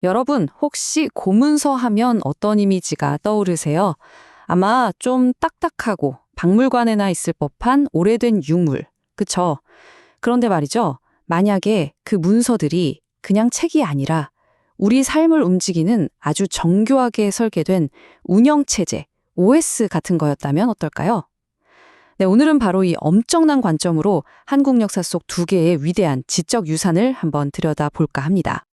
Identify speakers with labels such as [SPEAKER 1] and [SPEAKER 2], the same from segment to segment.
[SPEAKER 1] 여러분, 혹시 고문서 하면 어떤 이미지가 떠오르세요? 아마 좀 딱딱하고 박물관에나 있을 법한 오래된 유물. 그쵸? 그런데 말이죠. 만약에 그 문서들이 그냥 책이 아니라 우리 삶을 움직이는 아주 정교하게 설계된 운영체제, OS 같은 거였다면 어떨까요? 네, 오늘은 바로 이 엄청난 관점으로 한국 역사 속 두 개의 위대한 지적 유산을 한번 들여다볼까 합니다.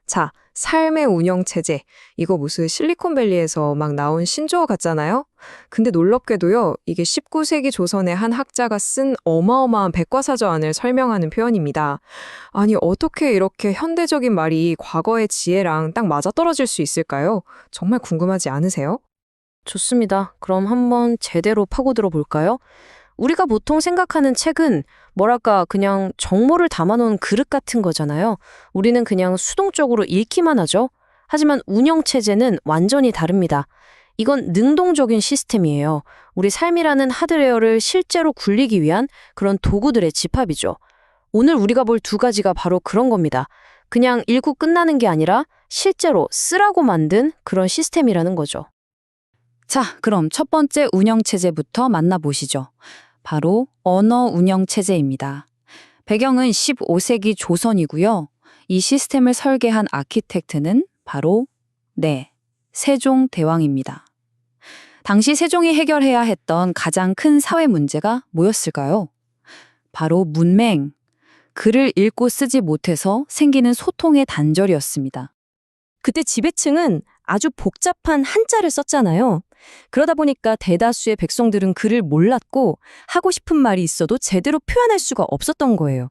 [SPEAKER 2] 자, 삶의 운영체제. 이거 무슨 실리콘밸리에서 막 나온 신조어 같잖아요? 근데 놀랍게도요, 이게 19세기 조선의 한 학자가 쓴 어마어마한 백과사전을 설명하는 표현입니다. 아니, 어떻게 이렇게 현대적인 말이 과거의 지혜랑 딱 맞아떨어질 수 있을까요? 정말 궁금하지 않으세요?
[SPEAKER 3] 좋습니다. 그럼 한번 제대로 파고들어 볼까요? 우리가 보통 생각하는 책은 뭐랄까 그냥 정보를 담아놓은 그릇 같은 거잖아요. 우리는 그냥 수동적으로 읽기만 하죠. 하지만 운영체제는 완전히 다릅니다. 이건 능동적인 시스템이에요. 우리 삶이라는 하드웨어를 실제로 굴리기 위한 그런 도구들의 집합이죠. 오늘 우리가 볼 두 가지가 바로 그런 겁니다. 그냥 읽고 끝나는 게 아니라 실제로 쓰라고 만든 그런 시스템이라는 거죠.
[SPEAKER 1] 자, 그럼 첫 번째 운영체제부터 만나보시죠. 바로 언어 운영체제입니다. 배경은 15세기 조선이고요. 이 시스템을 설계한 아키텍트는 바로 세종대왕입니다. 당시 세종이 해결해야 했던 가장 큰 사회 문제가 뭐였을까요? 바로 문맹, 글을 읽고 쓰지 못해서 생기는 소통의 단절이었습니다.
[SPEAKER 3] 그때 지배층은 아주 복잡한 한자를 썼잖아요. 그러다 보니까 대다수의 백성들은 글을 몰랐고 하고 싶은 말이 있어도 제대로 표현할 수가 없었던 거예요.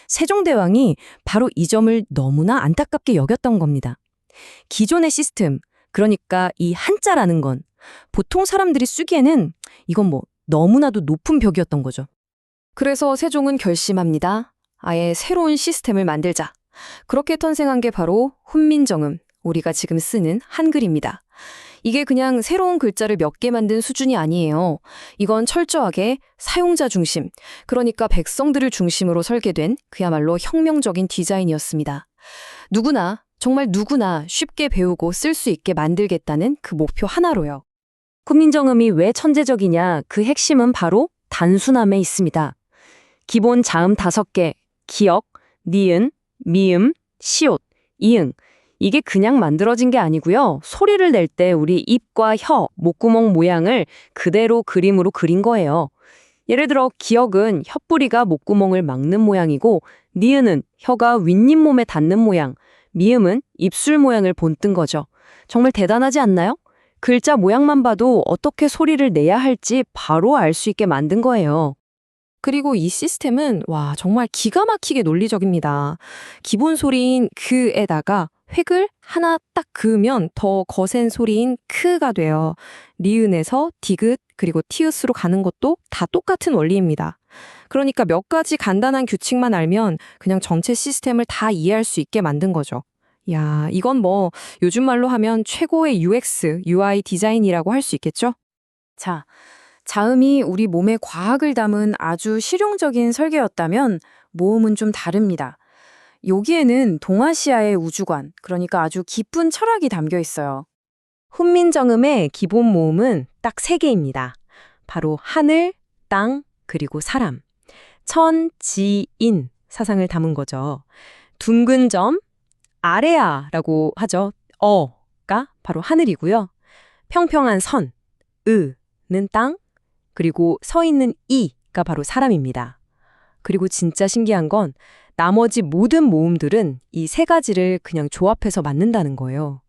[SPEAKER 3] 세종대왕이 바로 이 점을 너무나 안타깝게 여겼던 겁니다. 기존의 시스템, 그러니까 이 한자라는 건 보통 사람들이 쓰기에는 이건 너무나도 높은 벽이었던 거죠. 그래서 세종은 결심합니다. 아예 새로운 시스템을 만들자. 그렇게 탄생한 게 바로 훈민정음, 우리가 지금 쓰는 한글입니다. 이게 그냥 새로운 글자를 몇 개 만든 수준이 아니에요. 이건 철저하게 사용자 중심, 그러니까 백성들을 중심으로 설계된 그야말로 혁명적인 디자인이었습니다. 누구나, 정말 누구나 쉽게 배우고 쓸 수 있게 만들겠다는 그 목표 하나로요. 훈민정음이 왜 천재적이냐, 그 핵심은 바로 단순함에 있습니다. 기본 자음 5개, 기역, 니은, 미음, 시옷, 이응. 이게 그냥 만들어진 게 아니고요. 소리를 낼 때 우리 입과 혀, 목구멍 모양을 그대로 그림으로 그린 거예요. 예를 들어 기역은 혀뿌리가 목구멍을 막는 모양이고 니은은 혀가 윗입 몸에 닿는 모양, 미음은 입술 모양을 본뜬 거죠. 정말 대단하지 않나요? 글자 모양만 봐도 어떻게 소리를 내야 할지 바로 알 수 있게 만든 거예요.
[SPEAKER 2] 그리고 이 시스템은 정말 기가 막히게 논리적입니다. 기본 소리인 그에다가 획을 하나 딱 그으면 더 거센 소리인 크가 돼요. 리은에서 디귿 그리고 티읕으로 가는 것도 다 똑같은 원리입니다. 그러니까 몇 가지 간단한 규칙만 알면 그냥 전체 시스템을 다 이해할 수 있게 만든 거죠. 야, 이건 요즘 말로 하면 최고의 UX, UI 디자인이라고 할 수 있겠죠?
[SPEAKER 3] 자, 자음이 우리 몸의 과학을 담은 아주 실용적인 설계였다면 모음은 좀 다릅니다. 여기에는 동아시아의 우주관, 그러니까 아주 깊은 철학이 담겨 있어요. 훈민정음의 기본 모음은 딱 3개입니다. 바로 하늘, 땅, 그리고 사람. 천, 지, 인 사상을 담은 거죠. 둥근 점, 아래아라고 하죠. 어가 바로 하늘이고요. 평평한 선, 으는 땅, 그리고 서 있는 이가 바로 사람입니다. 그리고 진짜 신기한 건 나머지 모든 모음들은 이 3가지를 그냥 조합해서 만든다는 거예요.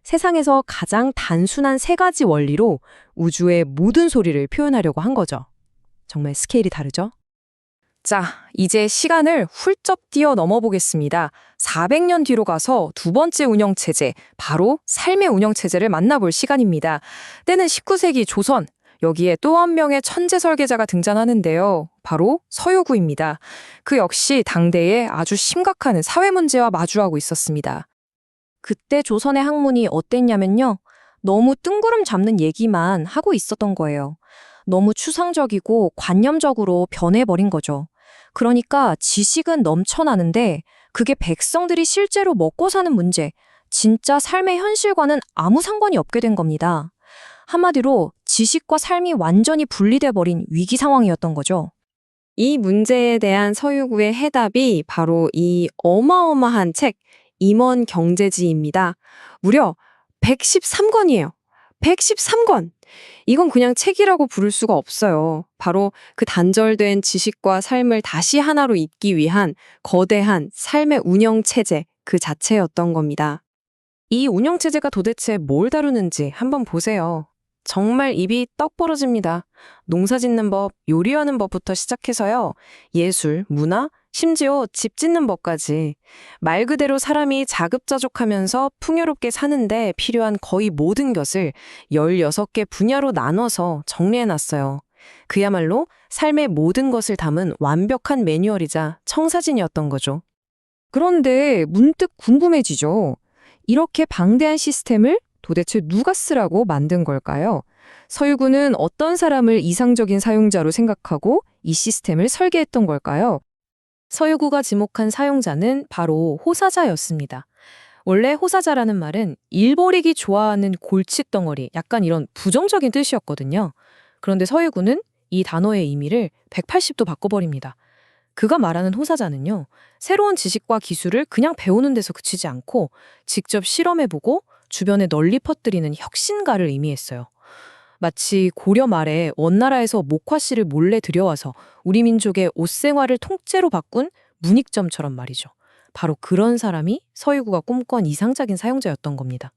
[SPEAKER 3] 세상에서 가장 단순한 3가지 원리로 우주의 모든 소리를 표현하려고 한 거죠. 정말 스케일이 다르죠?
[SPEAKER 2] 자, 이제 시간을 훌쩍 뛰어넘어 보겠습니다. 400년 뒤로 가서 두 번째 운영체제, 바로 삶의 운영체제를 만나볼 시간입니다. 때는 19세기 조선, 여기에 또 한 명의 천재 설계자가 등장하는데요. 바로 서효구입니다. 그 역시 당대에 아주 심각한 사회 문제와 마주하고 있었습니다.
[SPEAKER 3] 그때 조선의 학문이 어땠냐면요. 너무 뜬구름 잡는 얘기만 하고 있었던 거예요. 너무 추상적이고 관념적으로 변해버린 거죠. 그러니까 지식은 넘쳐나는데 그게 백성들이 실제로 먹고 사는 문제, 진짜 삶의 현실과는 아무 상관이 없게 된 겁니다. 한마디로 지식과 삶이 완전히 분리돼 버린 위기 상황이었던 거죠.
[SPEAKER 2] 이 문제에 대한 서유구의 해답이 바로 이 어마어마한 책, 임원 경제지입니다. 무려 113권이에요. 113권! 이건 그냥 책이라고 부를 수가 없어요. 바로 그 단절된 지식과 삶을 다시 하나로 잇기 위한 거대한 삶의 운영체제 그 자체였던 겁니다. 이 운영체제가 도대체 뭘 다루는지 한번 보세요. 정말 입이 떡 벌어집니다. 농사 짓는 법, 요리하는 법부터 시작해서요. 예술, 문화, 심지어 집 짓는 법까지. 말 그대로 사람이 자급자족하면서 풍요롭게 사는데 필요한 거의 모든 것을 16개 분야로 나눠서 정리해놨어요. 그야말로 삶의 모든 것을 담은 완벽한 매뉴얼이자 청사진이었던 거죠.
[SPEAKER 3] 그런데 문득 궁금해지죠. 이렇게 방대한 시스템을 도대체 누가 쓰라고 만든 걸까요? 서유구는 어떤 사람을 이상적인 사용자로 생각하고 이 시스템을 설계했던 걸까요? 서유구가 지목한 사용자는 바로 호사자였습니다. 원래 호사자라는 말은 일 벌이기 좋아하는 골칫덩어리, 약간 이런 부정적인 뜻이었거든요. 그런데 서유구는 이 단어의 의미를 180도 바꿔버립니다. 그가 말하는 호사자는요, 새로운 지식과 기술을 그냥 배우는 데서 그치지 않고 직접 실험해보고 주변에 널리 퍼뜨리는 혁신가를 의미했어요. 마치 고려 말에 원나라에서 목화씨를 몰래 들여와서 우리 민족의 옷 생활을 통째로 바꾼 문익점처럼 말이죠. 바로 그런 사람이 서유구가 꿈꿔온 이상적인 사용자였던 겁니다.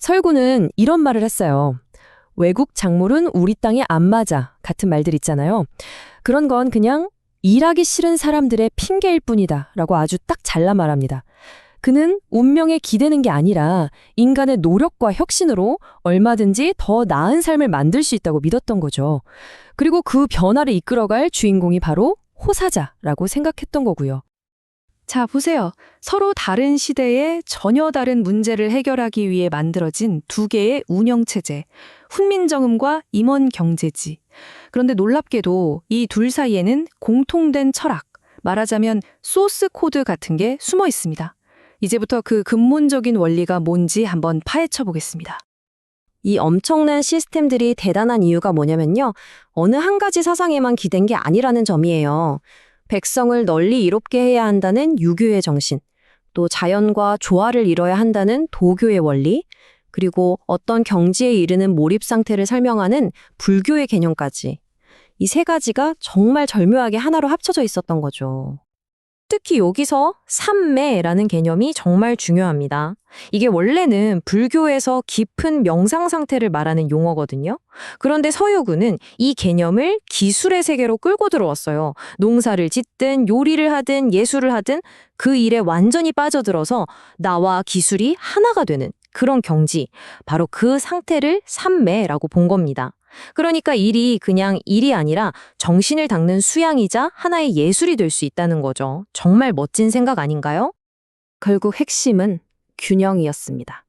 [SPEAKER 3] 서유구는 이런 말을 했어요. 외국 작물은 우리 땅에 안 맞아 같은 말들 있잖아요. 그런 건 그냥 일하기 싫은 사람들의 핑계일 뿐이다 라고 아주 딱 잘라 말합니다. 그는 운명에 기대는 게 아니라 인간의 노력과 혁신으로 얼마든지 더 나은 삶을 만들 수 있다고 믿었던 거죠. 그리고 그 변화를 이끌어갈 주인공이 바로 호사자라고 생각했던 거고요. 자, 보세요. 서로 다른 시대에 전혀 다른 문제를 해결하기 위해 만들어진 두 개의 운영체제, 훈민정음과 임원경제지. 그런데 놀랍게도 이 둘 사이에는 공통된 철학, 말하자면 소스 코드 같은 게 숨어 있습니다. 이제부터 그 근본적인 원리가 뭔지 한번 파헤쳐 보겠습니다. 이 엄청난 시스템들이 대단한 이유가 뭐냐면요. 어느 한 가지 사상에만 기댄 게 아니라는 점이에요. 백성을 널리 이롭게 해야 한다는 유교의 정신, 또 자연과 조화를 이뤄야 한다는 도교의 원리, 그리고 어떤 경지에 이르는 몰입 상태를 설명하는 불교의 개념까지. 이 세 가지가 정말 절묘하게 하나로 합쳐져 있었던 거죠. 특히 여기서 삼매라는 개념이 정말 중요합니다. 이게 원래는 불교에서 깊은 명상 상태를 말하는 용어거든요. 그런데 서유구는 이 개념을 기술의 세계로 끌고 들어왔어요. 농사를 짓든 요리를 하든 예술을 하든 그 일에 완전히 빠져들어서 나와 기술이 하나가 되는 그런 경지, 바로 그 상태를 삼매라고 본 겁니다. 그러니까 일이 그냥 일이 아니라 정신을 닦는 수양이자 하나의 예술이 될 수 있다는 거죠. 정말 멋진 생각 아닌가요? 결국 핵심은 균형이었습니다.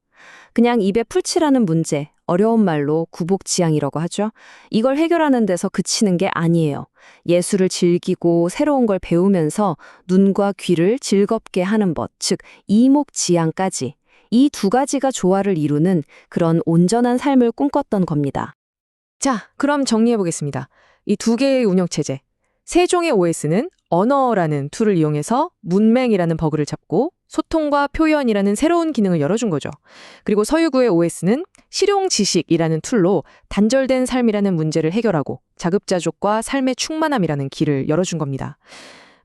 [SPEAKER 3] 그냥 입에 풀칠하는 문제, 어려운 말로 구복지향이라고 하죠. 이걸 해결하는 데서 그치는 게 아니에요. 예술을 즐기고 새로운 걸 배우면서 눈과 귀를 즐겁게 하는 법, 즉 이목지향까지. 이 두 가지가 조화를 이루는 그런 온전한 삶을 꿈꿨던 겁니다.
[SPEAKER 2] 자, 그럼 정리해 보겠습니다. 이 두 개의 운영체제. 세종의 OS는 언어라는 툴을 이용해서 문맹이라는 버그를 잡고 소통과 표현이라는 새로운 기능을 열어준 거죠. 그리고 서유구의 OS는 실용지식이라는 툴로 단절된 삶이라는 문제를 해결하고 자급자족과 삶의 충만함이라는 길을 열어준 겁니다.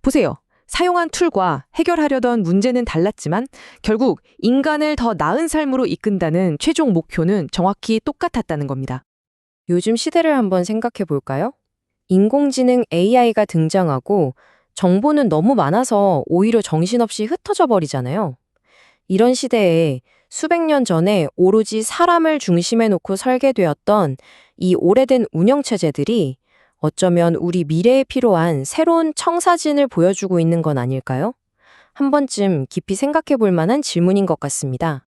[SPEAKER 2] 보세요. 사용한 툴과 해결하려던 문제는 달랐지만 결국 인간을 더 나은 삶으로 이끈다는 최종 목표는 정확히 똑같았다는 겁니다. 요즘 시대를 한번 생각해 볼까요? 인공지능 AI가 등장하고 정보는 너무 많아서 오히려 정신없이 흩어져 버리잖아요. 이런 시대에 수백 년 전에 오로지 사람을 중심에 놓고 설계되었던 이 오래된 운영체제들이 어쩌면 우리 미래에 필요한 새로운 청사진을 보여주고 있는 건 아닐까요? 한 번쯤 깊이 생각해 볼 만한 질문인 것 같습니다.